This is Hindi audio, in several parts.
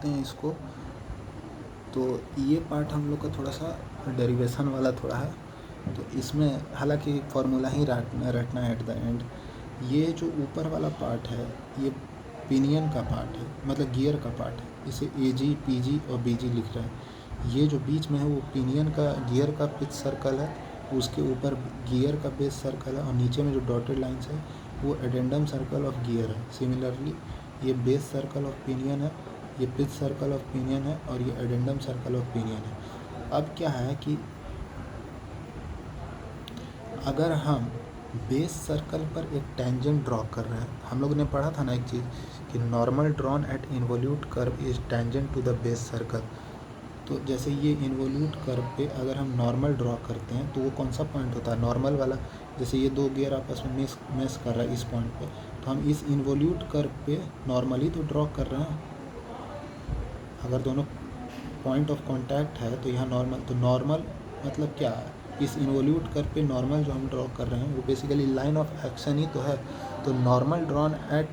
करते हैं इसको। तो ये पार्ट हम लोग का थोड़ा सा डेरिवेशन वाला थोड़ा है, तो इसमें हालांकि फार्मूला ही रटना है एट द एंड। ये जो ऊपर वाला पार्ट है ये पिनियन का पार्ट है, मतलब गियर का पार्ट है, इसे AG PG और BG लिख रहे हैं। ये जो बीच में है वो पिनियन का गियर का पिच सर्कल है, उसके ऊपर गियर का बेस सर्कल है, और नीचे में जो डॉटेड लाइन्स है वो एडेंडम सर्कल ऑफ गियर है। सिमिलरली ये बेस सर्कल ऑफ पिनियन है, ये पिच सर्कल ऑफ पिनियन है, और ये एडेंडम सर्कल ऑफ पिनियन है। अब क्या है कि अगर हम बेस सर्कल पर एक टेंजेंट ड्रॉ कर रहे हैं, हम लोग ने पढ़ा था ना एक चीज़ कि normal drawn at involute curve is tangent to the base circle. तो जैसे ये इन्वोल्यूट कर्व पे अगर हम नॉर्मल ड्रॉ करते हैं तो वो कौन सा पॉइंट होता है, नॉर्मल वाला। जैसे ये दो गियर आपस में मेस कर रहा है इस पॉइंट पे, तो हम इस इन्वोल्यूट कर्व पे नॉर्मली तो ड्रॉ कर रहे हैं। अगर दोनों पॉइंट ऑफ कॉन्टैक्ट है तो यहाँ नॉर्मल, तो नॉर्मल मतलब क्या है, इस इन्वोल्यूट कर्व पे नॉर्मल जो हम ड्रॉ कर रहे हैं वो बेसिकली लाइन ऑफ एक्शन ही तो है। तो normal drawn at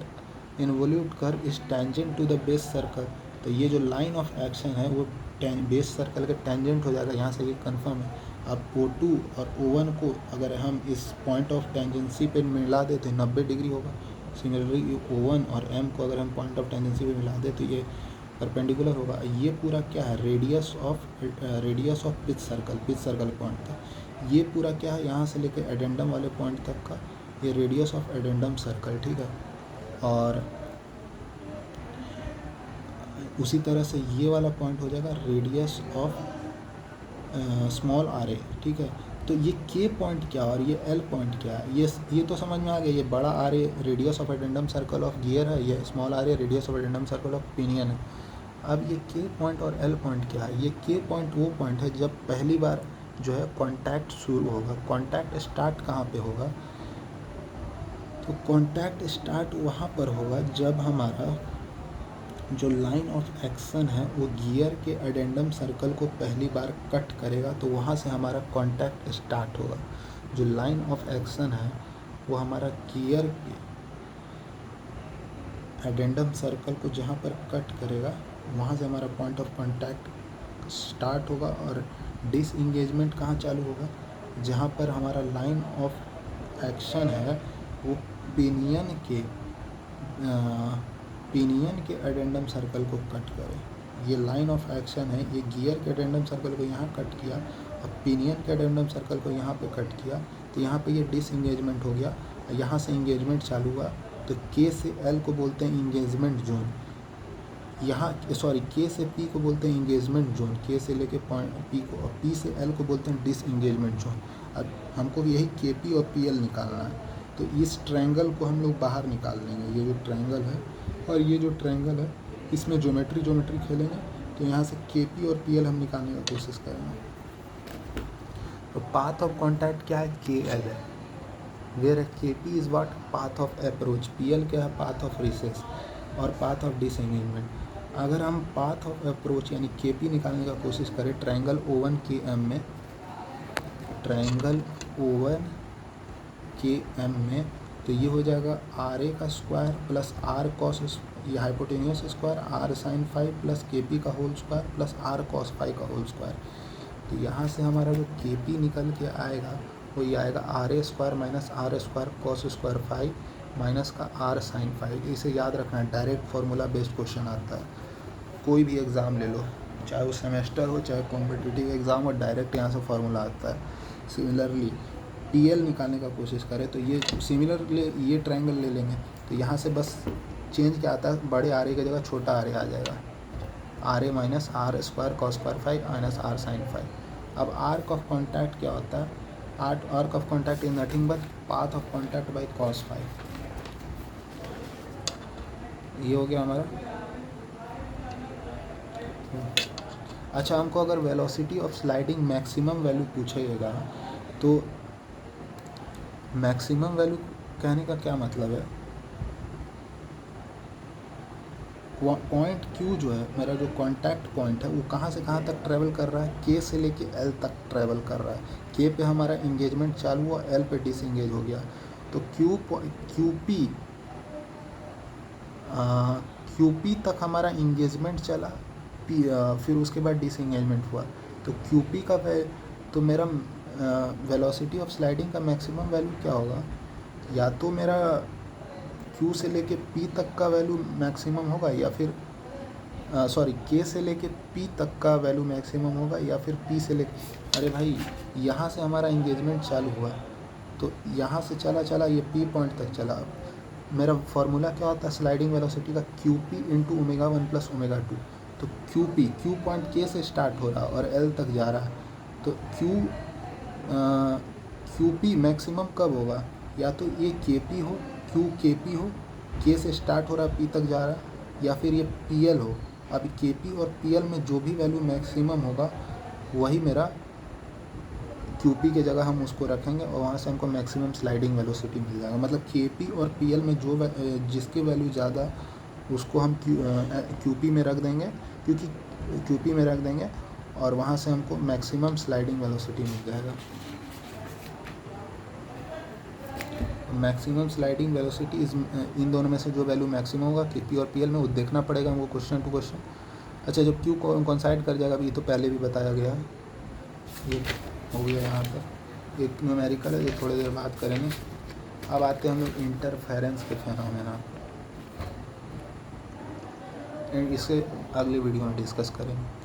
involute curve is tangent to the base circle. तो ये जो लाइन ऑफ एक्शन है वो बेस सर्कल के टेंजेंट हो जाएगा, यहाँ से ये कंफर्म है। अब O2 और O1 को अगर हम इस पॉइंट ऑफ टेंजेंसी पे मिला दे तो 90 डिग्री होगा। सिमिलरली O1 और M को अगर हम पॉइंट ऑफ टेंजेंसी पे मिला दे तो ये परपेंडिकुलर होगा। ये पूरा क्या है, radius of pitch circle point तक। ये पूरा क्या है, यहाँ से लेके एडेंडम वाले पॉइंट तक का ये रेडियस ऑफ एडेंडम सर्कल, ठीक है। और उसी तरह से ये वाला पॉइंट हो जाएगा रेडियस ऑफ स्मॉल RA, ठीक है। तो ये K पॉइंट क्या और ये L पॉइंट क्या है, ये तो समझ में आ गया। ये बड़ा RA radius of addendum circle of gear है, ये small RA radius of addendum circle of pinion है। अब ये K पॉइंट और L पॉइंट क्या है, ये K पॉइंट वो पॉइंट है जब पहली बार जो है कांटेक्ट शुरू होगा। कांटेक्ट स्टार्ट कहाँ पे होगा, तो कांटेक्ट स्टार्ट वहाँ पर होगा जब हमारा जो लाइन ऑफ एक्शन है वो गियर के एडेंडम सर्कल को पहली बार कट करेगा, तो वहाँ से हमारा कांटेक्ट स्टार्ट होगा। जो लाइन ऑफ एक्शन है वो हमारा गियर के एडेंडम सर्कल को जहाँ पर कट करेगा वहाँ से हमारा पॉइंट ऑफ कांटेक्ट स्टार्ट होगा। और डिसएंगेजमेंट कहाँ चालू होगा, जहाँ पर हमारा लाइन ऑफ एक्शन है वो पिनियन के एडेंडम सर्कल को कट करे। ये लाइन ऑफ एक्शन है, ये गियर के एडेंडम सर्कल को यहाँ कट किया और पिनियन के एडेंडम सर्कल को यहाँ पे कट किया, तो यहाँ पे ये डिसएंगेजमेंट हो गया। यहाँ से इंगेजमेंट चालू हुआ, तो K से L को बोलते हैं इंगेजमेंट जोन। यहाँ K से P को बोलते हैं इंगेजमेंट जोन, K से लेके पॉइंट P को, और P से L को बोलते हैं डिसएंगेजमेंट जोन। अब हमको भी यही KP और PL निकालना है, तो इस ट्रायंगल को हम लोग बाहर निकाल लेंगे। ये जो ट्रायंगल है और ये जो ट्रायंगल है इसमें ज्योमेट्री खेलेंगे, तो यहाँ से KP और PL हम निकालने का कोशिश करेंगे। तो पाथ ऑफ कॉन्टैक्ट क्या है, KL है। Where KP is what, path of approach. PL क्या है, पाथ ऑफ रिसेस और पाथ ऑफ डिसएंगेजमेंट। अगर हम पाथ ऑफ अप्रोच यानी KP निकालने का कोशिश करें ट्रायंगल O1KM में, ट्रायंगल O1KM में, तो ये हो जाएगा RA का स्क्वायर प्लस R कॉस, ये hypotenuse square, R sine five plus KP का whole square plus R cos five का होल स्क्वायर। तो यहाँ से हमारा जो KP निकल के आएगा वो ये आएगा RA square minus R square cos square five minus का R साइन फाइव। इसे याद रखना है, डायरेक्ट फार्मूला बेस्ड क्वेश्चन आता है। कोई भी एग्ज़ाम ले लो, चाहे वो सेमेस्टर हो चाहे कॉम्पिटिटिव एग्ज़ाम हो, डायरेक्ट यहाँ से फार्मूला आता है। सिमिलरली PL निकालने का कोशिश करें तो ये सिमिलरली ये ट्रायंगल ले लेंगे, तो यहाँ से बस चेंज क्या आता है, बड़े RA की जगह छोटा RA आ जाएगा। RA minus R square cos square five minus R sine five. अब आर्क ऑफ कॉन्टैक्ट क्या होता है, arc of contact is nothing but path of contact by cos five. ये हो गया हमारा। अच्छा, हमको अगर velocity of sliding maximum value पूछेगा तो मैक्सिमम वैल्यू कहने का क्या मतलब है, पॉइंट Q जो है मेरा जो कांटेक्ट पॉइंट है वो कहाँ से कहाँ तक ट्रैवल कर रहा है, K से लेके L तक ट्रैवल कर रहा है। K पे हमारा इंगेजमेंट चालू हुआ, L पे डिसएंगेज हो गया। तो QP तक हमारा इंगेजमेंट चला, फिर उसके बाद डिसएंगेजमेंट हुआ। तो QP का तो मेरा वेलोसिटी ऑफ स्लाइडिंग का मैक्सिमम वैल्यू क्या होगा, या तो मेरा Q से लेके P तक का वैल्यू मैक्सिमम होगा, या फिर K से लेके P तक का वैल्यू मैक्सिमम होगा, या फिर P से लेके, अरे भाई यहाँ से हमारा इंगेजमेंट चालू हुआ, तो यहाँ से चला चला ये P पॉइंट तक चला। मेरा फार्मूला क्या होता है स्लाइडिंग वेलोसिटी का, QP इंटू ω1 प्लस ω2। तो Q पॉइंट K से स्टार्ट हो रहा और L तक जा रहा है, तो QP मैक्सिमम कब होगा, या तो ये KP हो, QKP हो, K से स्टार्ट हो रहा P तक जा रहा, या फिर ये PL हो। अब KP और PL में जो भी वैल्यू मैक्सिमम होगा वही मेरा QP की जगह हम उसको रखेंगे और वहाँ से हमको मैक्सिमम स्लाइडिंग वेलोसिटी मिल जाएगा। मतलब KP और PL में जिसकी वैल्यू ज़्यादा उसको हम QP में रख देंगे, क्योंकि QP में रख देंगे और वहाँ से हमको मैक्सिमम स्लाइडिंग वेलोसिटी मिल जाएगा। मैक्सिमम स्लाइडिंग वेलोसिटी इस इन दोनों में से जो वैल्यू मैक्सिमम होगा KP और PL में, वो देखना पड़ेगा हमको क्वेश्चन टू क्वेश्चन। अच्छा, जब Q कोइंसाइड कर जाएगा, अभी तो पहले भी बताया गया है, ये हो गया यहाँ तक। एक न्यूमेरिकल है, ये थोड़ी देर बात करेंगे। अब आते हैं हम लोग इंटरफेरेंस के फेनोमेना, इसे अगली वीडियो में डिस्कस करेंगे।